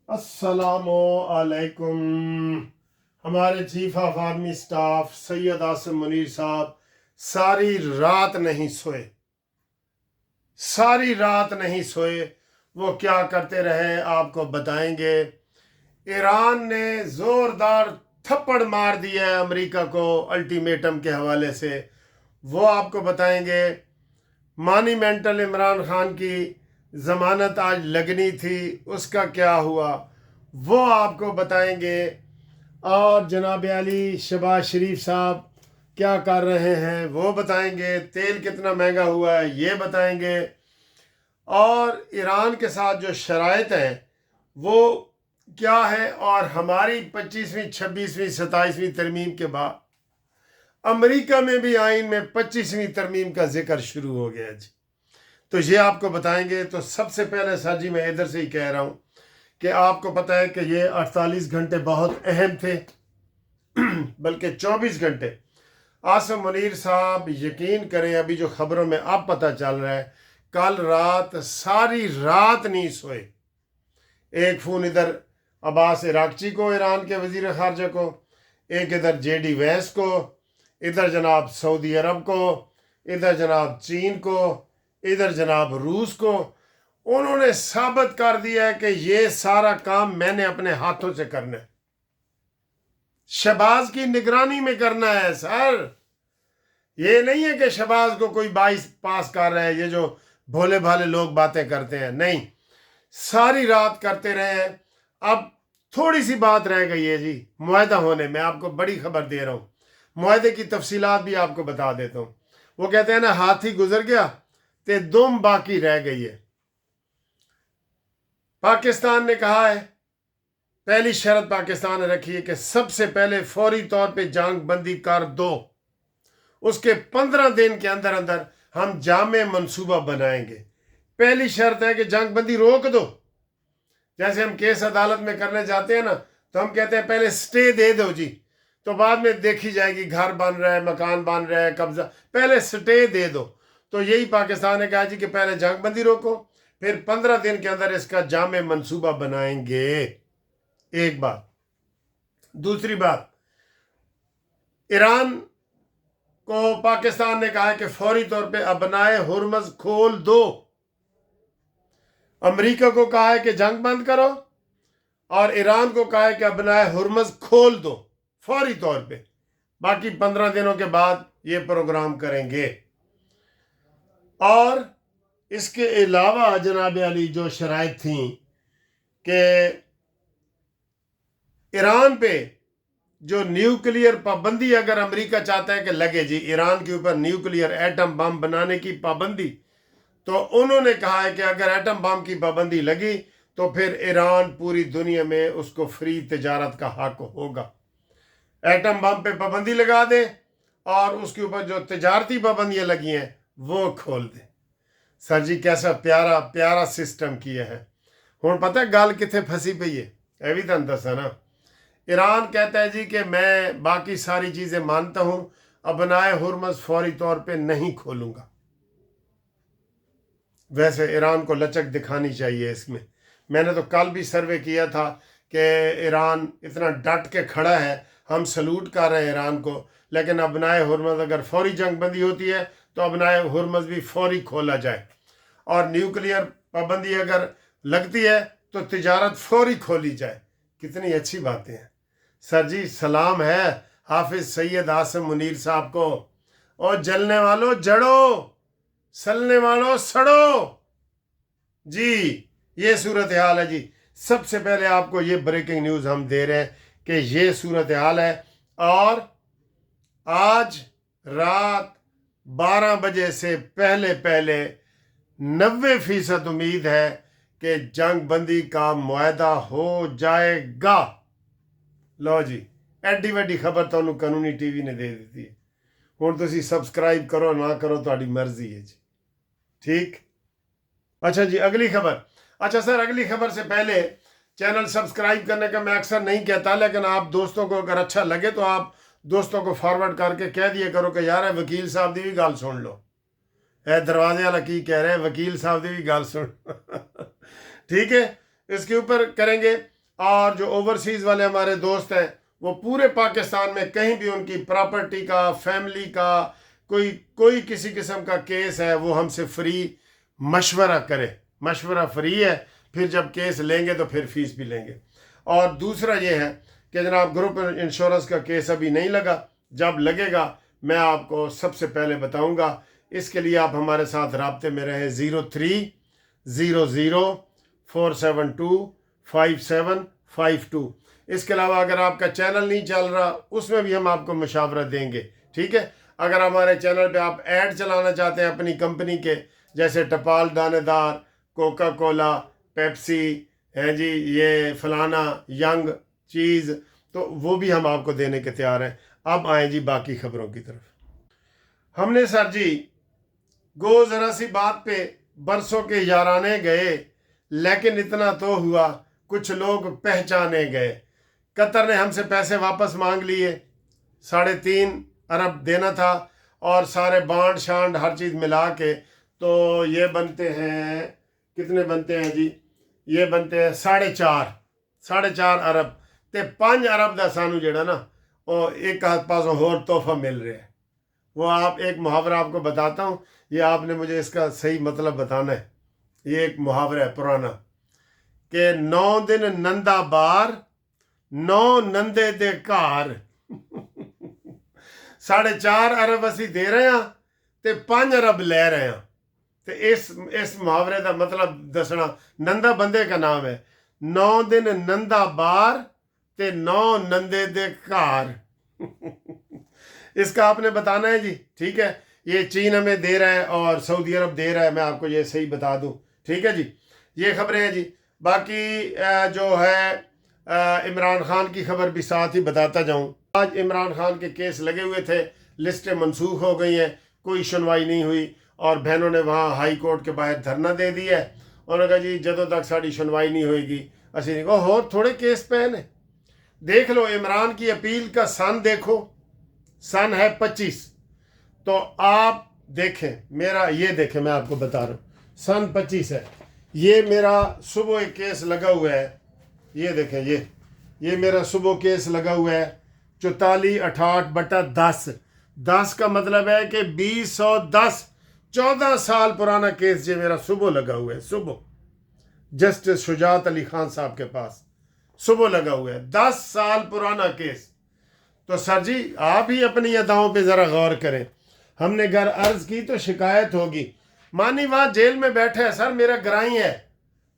अस्सलामु अलैकुम। हमारे chief of army staff Syed Asim Munir साहब सारी रात नहीं सोए, सारी रात नहीं सोए। वो क्या करते रहे आपको बताएंगे। ईरान ने ज़ोरदार थप्पड़ मार दिया है अमेरिका को अल्टीमेटम के हवाले से, वो आपको बताएंगे। मॉन्यूमेंटल इमरान खान की ज़मानत आज लगनी थी, उसका क्या हुआ वो आपको बताएंगे। और जनाब अली शहबाज शरीफ साहब क्या कर रहे हैं वो बताएंगे। तेल कितना महंगा हुआ है ये बताएंगे। और ईरान के साथ जो शराइत हैं वो क्या है, और हमारी 25वीं 26वीं 27वीं तरमीम के बाद अमेरिका में भी आइन में 25वीं तरमीम का जिक्र शुरू हो गया जी, तो ये आपको बताएंगे। तो सबसे पहले सर जी मैं इधर से ही कह रहा हूँ कि आपको पता है कि ये 48 घंटे बहुत अहम थे, बल्कि 24 घंटे। आसिम मुनीर साहब यकीन करें, अभी जो खबरों में अब पता चल रहा है, कल रात सारी रात नहीं सोए। एक फ़ोन इधर अब्बास इराकची को, ईरान के वज़ीर ख़ारजा को, एक इधर जेडी वैंस को, इधर जनाब सऊदी अरब को, इधर जनाब चीन को, इधर जनाब रूस को। उन्होंने साबित कर दिया है कि ये सारा काम मैंने अपने हाथों से करना है, शहबाज की निगरानी में करना है सर। ये नहीं है कि शहबाज को कोई बाईस पास कर रहा है, ये जो भोले भाले लोग बातें करते हैं, नहीं, सारी रात करते रहे हैं। अब थोड़ी सी बात रह गई है जी मुआहदा होने में, आपको बड़ी खबर दे रहा हूँ। मुआहदे की तफसीलात भी आपको बता देता हूँ। वो कहते हैं ना, हाथी गुजर गया ते दुम बाकी रह गई है। पाकिस्तान ने कहा है, पहली शर्त पाकिस्तान ने रखी है कि सबसे पहले फौरी तौर पे जंग बंदी कर दो, उसके 15 दिन के अंदर अंदर हम जामे मंसूबा बनाएंगे। पहली शर्त है कि जंग बंदी रोक दो। जैसे हम केस अदालत में करने जाते हैं ना, तो हम कहते हैं पहले स्टे दे दो जी, तो बाद में देखी जाएगी, घर बन रहा है, मकान बन रहा है, कब्जा, पहले स्टे दे दो। तो यही पाकिस्तान ने कहा जी कि पहले जंग बंदी रोको, फिर 15 दिन के अंदर इसका जामे मंसूबा बनाएंगे। एक बात। दूसरी बात, ईरान को पाकिस्तान ने कहा है कि फौरी तौर पे अपनाए हुर्मज खोल दो। अमेरिका को कहा है कि जंग बंद करो, और ईरान को कहा है कि अपनाए हुर्मज खोल दो फौरी तौर पे। बाकी 15 दिनों के बाद ये प्रोग्राम करेंगे। और इसके अलावा जनाब अली जो शराइत थी कि ईरान पे जो न्यूक्लियर पाबंदी अगर अमेरिका चाहता है कि लगे जी ईरान के ऊपर न्यूक्लियर एटम बम बनाने की पाबंदी, तो उन्होंने कहा है कि अगर एटम बम की पाबंदी लगी तो फिर ईरान पूरी दुनिया में उसको फ्री तिजारत का हक होगा। एटम बम पे पाबंदी लगा दे और उसके ऊपर जो तिजारती पाबंदियां लगी हैं वो खोल दे। सर जी कैसा प्यारा प्यारा सिस्टम किया है। हुण पता है गल किथे फंसी पई है, यह भी तुहानूं दस्सां ना। ईरान कहता है जी कि मैं बाकी सारी चीज़ें मानता हूँ, अपनाए हुर्मज फौरी तौर पे नहीं खोलूँगा। वैसे ईरान को लचक दिखानी चाहिए इसमें। मैंने तो कल भी सर्वे किया था कि ईरान इतना डट के खड़ा है, हम सलूट कर रहे हैं ईरान को, लेकिन अपनाए हुर्मज अगर फौरी जंग बंदी होती है तो अपनाए हुर्मज भी फौरी खोला जाए, और न्यूक्लियर पाबंदी अगर लगती है तो तिजारत फौरी खोली जाए। कितनी अच्छी बातें हैं सर जी। सलाम है हाफिज सैयद आसिम मुनीर साहब को। और जलने वालों जड़ो, सलने वालों सड़ो जी, ये सूरत हाल है जी। सबसे पहले आपको ये ब्रेकिंग न्यूज़ हम दे रहे हैं कि ये सूरत हाल है। और आज रात 12 बजे से पहले पहले 90% उम्मीद है कि जंग बंदी का मुआहदा हो जाएगा। लो जी, एडी वड्डी खबर तुहानूं कानूनी टीवी ने दे दी है। हुण तुसीं सबसक्राइब करो ना करो, तुहाडी मर्जी है जी, ठीक। अच्छा जी, अगली खबर। अच्छा सर, अगली खबर से पहले चैनल सब्सक्राइब करने का मैं अक्सर नहीं कहता, लेकिन आप दोस्तों को अगर अच्छा लगे तो आप दोस्तों को फॉरवर्ड करके कह दिया करो कि यार वकील साहब की भी गल सुन लो, है दरवाजे वाला की कह रहे हैं, वकील साहब की भी गल सुन ठीक है, इसके ऊपर करेंगे। اور جو اوورسیز والے ہمارے دوست ہیں وہ پورے پاکستان میں کہیں بھی ان کی پراپرٹی کا، فیملی کا کوئی کسی قسم کا کیس ہے، وہ ہم سے فری مشورہ کرے، مشورہ فری ہے، پھر جب کیس لیں گے تو پھر فیس بھی لیں گے۔ اور دوسرا یہ ہے کہ جناب گروپ انشورنس کا کیس ابھی نہیں لگا، جب لگے گا میں آپ کو سب سے پہلے بتاؤں گا۔ اس کے لیے آپ ہمارے ساتھ رابطے میں رہیں 030047255752۔ اس کے علاوہ اگر آپ کا چینل نہیں چل رہا اس میں بھی ہم آپ کو مشاورہ دیں گے، ٹھیک ہے؟ اگر ہمارے چینل پہ آپ ایڈ چلانا چاہتے ہیں اپنی کمپنی کے، جیسے ٹپال دانے دار، کوکا کولا، پیپسی ہے جی، یہ فلانا ینگ چیز، تو وہ بھی ہم آپ کو دینے کے تیار ہیں۔ اب آئیں جی باقی خبروں کی طرف۔ ہم نے سر جی ذرا سی بات پہ برسوں کے یارانے گئے، لیکن اتنا تو ہوا کچھ لوگ پہچانے گئے۔ قطر نے ہم سے پیسے واپس مانگ لیے، 3.5 ارب دینا تھا، اور سارے بانڈ شانڈ ہر چیز ملا کے تو یہ بنتے ہیں، کتنے بنتے ہیں جی؟ یہ بنتے ہیں 4.5 ارب، تے 5 ارب دا سانو جڑا نا وہ ایک ہاتھ پاسوں اور تحفہ مل رہا ہے۔ وہ آپ ایک محاورہ آپ کو بتاتا ہوں، یہ آپ نے مجھے اس کا صحیح مطلب بتانا ہے۔ یہ ایک محاورہ ہے پرانا کہ 9 دن نندا بار 9 نندے دے کار 4.5 ارب اسی دے رہے ہیں تے 5 ارب لے رہے ہیں۔ تے اس محاورے دا مطلب دسنا، نندا بندے کا نام ہے، 9 دن نندا بار تے 9 نندے دے کار اس کا آپ نے بتانا ہے جی، ٹھیک ہے؟ یہ چین ہمیں دے رہا ہے اور سعودی عرب دے رہا ہے، میں آپ کو یہ صحیح بتا دوں، ٹھیک ہے جی؟ یہ خبریں ہیں جی۔ باقی جو ہے عمران خان کی خبر بھی ساتھ ہی بتاتا جاؤں۔ آج عمران خان کے کیس لگے ہوئے تھے، لسٹیں منسوخ ہو گئی ہیں، کوئی سنوائی نہیں ہوئی، اور بہنوں نے وہاں ہائی کورٹ کے باہر دھرنا دے دیا ہے۔ انہوں نے کہا جی جدوں تک ساری سنوائی نہیں ہوئے گی اسی نہیں کہا، اور تھوڑے کیس پہ ہیں۔ دیکھ لو عمران کی اپیل کا سن، دیکھو سن ہے 25، تو آپ دیکھیں میرا، یہ دیکھیں میں آپ کو بتا رہا ہوں، سن 25 ہے، یہ میرا صبح ایک کیس لگا ہوا ہے، یہ دیکھیں، یہ میرا صبح کیس لگا ہوا ہے 4468/10۔ 10 کا مطلب ہے کہ 2010، 14 سال پرانا کیس یہ میرا صبح لگا ہوا ہے، صبح جسٹس شجاعت علی خان صاحب کے پاس صبح لگا ہوا ہے، 10 سال پرانا کیس۔ تو سر جی آپ ہی اپنی اداؤں پہ ذرا غور کریں۔ ہم نے گھر عرض کی تو شکایت ہوگی، مانی وہاں جیل میں بیٹھے ہے سر، میرا گرائی ہے،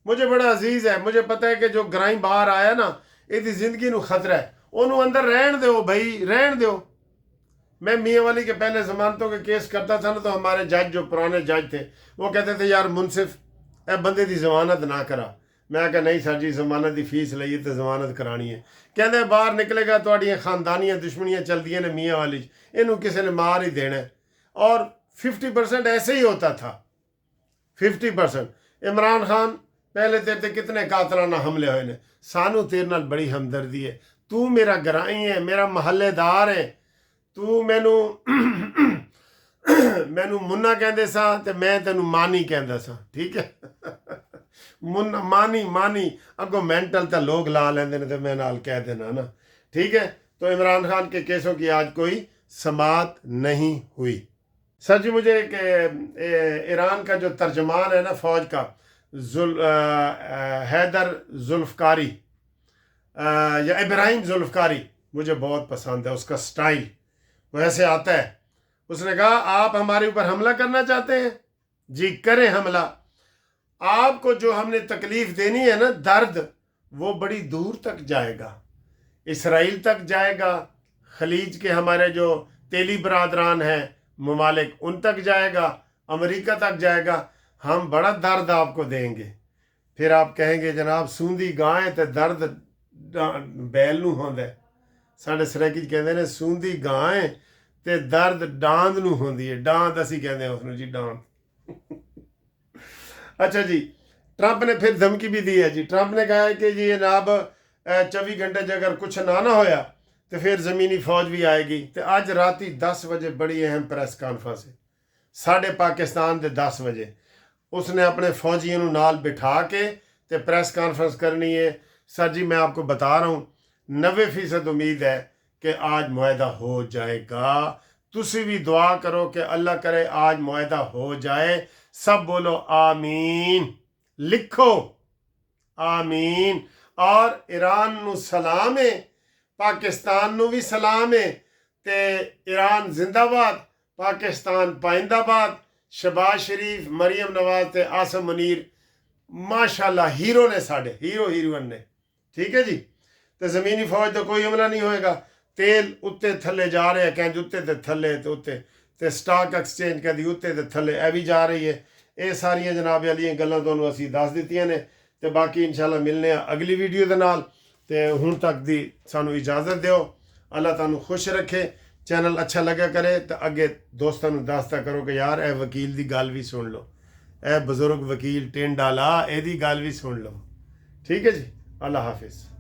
مجھے بڑا عزیز ہے، مجھے پتہ ہے کہ جو گرائی باہر آیا نا یہ زندگی نو خطرہ ہے، انہوں اندر رہن دیو بھائی، رہن دیو۔ میں میاں والی کے پہلے ضمانتوں کے کیس کرتا تھا نا، تو ہمارے جج جو پرانے جج تھے وہ کہتے تھے یار منصف اے بندے دی ضمانت نہ کرا۔ میں کہا نہیں سر جی ضمانت دی فیس لئیے تو ضمانت کرانی ہے۔ کہتے باہر نکلے گا تواڈیاں خاندانیاں دشمنیاں چل دیاں نے میاں والی، انہوں کسی نے مار ہی دینا ہے۔ اور 50% ایسے ہی ہوتا تھا، 50%۔ عمران خان پہلے تیرے تے کتنے قاتلانہ حملے ہوئے نے، سانو تیرے نال بڑی ہمدردی ہے، تو میرا گرائی ہے، میرا محلے دار ہے، تو مینو منا کہندے سا تے میں تینو مانی کہندا سا، ٹھیک ہے؟ مانی اگوں مینٹل تا لوگ لا لیندے نے تے میں نال کہہ دینا نا، ٹھیک ہے؟ تو عمران خان کے کیسوں کی آج کوئی سماعت نہیں ہوئی۔ سر جی مجھے ایک ایران کا جو ترجمان ہے نا فوج کا، حیدر ذوالفقاری یا ابراہیم ذوالفقاری، مجھے بہت پسند ہے اس کا سٹائل، وہ ایسے آتا ہے۔ اس نے کہا آپ ہمارے اوپر حملہ کرنا چاہتے ہیں، جی کریں حملہ، آپ کو جو ہم نے تکلیف دینی ہے نا، درد، وہ بڑی دور تک جائے گا، اسرائیل تک جائے گا، خلیج کے ہمارے جو تیلی برادران ہیں ممالک ان تک جائے گا، امریکہ تک جائے گا، ہم بڑا درد آپ کو دیں گے۔ پھر آپ کہیں گے جناب سوندی گائیں تے درد بیل نو ہوندے، ساڈے سرائکی کہندے نے سوندی گائیں تے درد ڈاند نو ہوندی ہے، ڈاند اسی کہندے ہیں اس نو جی، ڈاند۔ اچھا جی، ٹرمپ نے پھر دھمکی بھی دی ہے جی، ٹرمپ نے کہا ہے کہ جی جناب 24 گھنٹے اگر کچھ نہ ہویا تو پھر زمینی فوج بھی آئے گی۔ تو آج راتی 10 بجے بڑی اہم پریس کانفرنس ہے، ساڑھے پاکستان دے 10 بجے اس نے اپنے فوجیوں نال بٹھا کے تے پریس کانفرنس کرنی ہے۔ सर जी मैं आपको बता रहा हूँ 90% उम्मीद है कि आज मुआहदा हो जाएगा। तुसी भी दुआ करो कि अल्लाह करे आज मुआहदा हो जाए। सब बोलो आमीन, लिखो आमीन। और ईरान नू सलाम है, पाकिस्तान नू भी सलाम है। ते ईरान जिंदाबाद, पाकिस्तान पाइंदाबाद। शहबाज शरीफ, मरियम नवाज ते आसम मुनीर माशाल्लाह हीरो ने, साढ़े हीरोइन ने। ठीक है जी। तो ज़मीनी फौज का कोई हमला नहीं होएगा। तेल उत्ते थले जा रहे हैं, कहते उत्ते ते थले ते उत्ते ते स्टॉक एक्सचेंज कहती उत्ते ते थले ए भी जा रही है। ये सारिया जनाब वाली गल्लां तुहानूं असीं दस दित्तियां ने। ते बाकी इंशाल्लाह मिलने अगली वीडियो दे नाल। ते हुण तक दी सानू इजाज़त दिओ। अल्लाह तुहानूं खुश रखे। चैनल अच्छा लगा करे तो अगे दोस्तों नूं दसदा करो कि यार ए वकील दी गल भी सुन लो, ए बजुर्ग वकील टिंड आला एदी गल भी सुन लो। ठीक है जी। अल्लाह हाफिज़।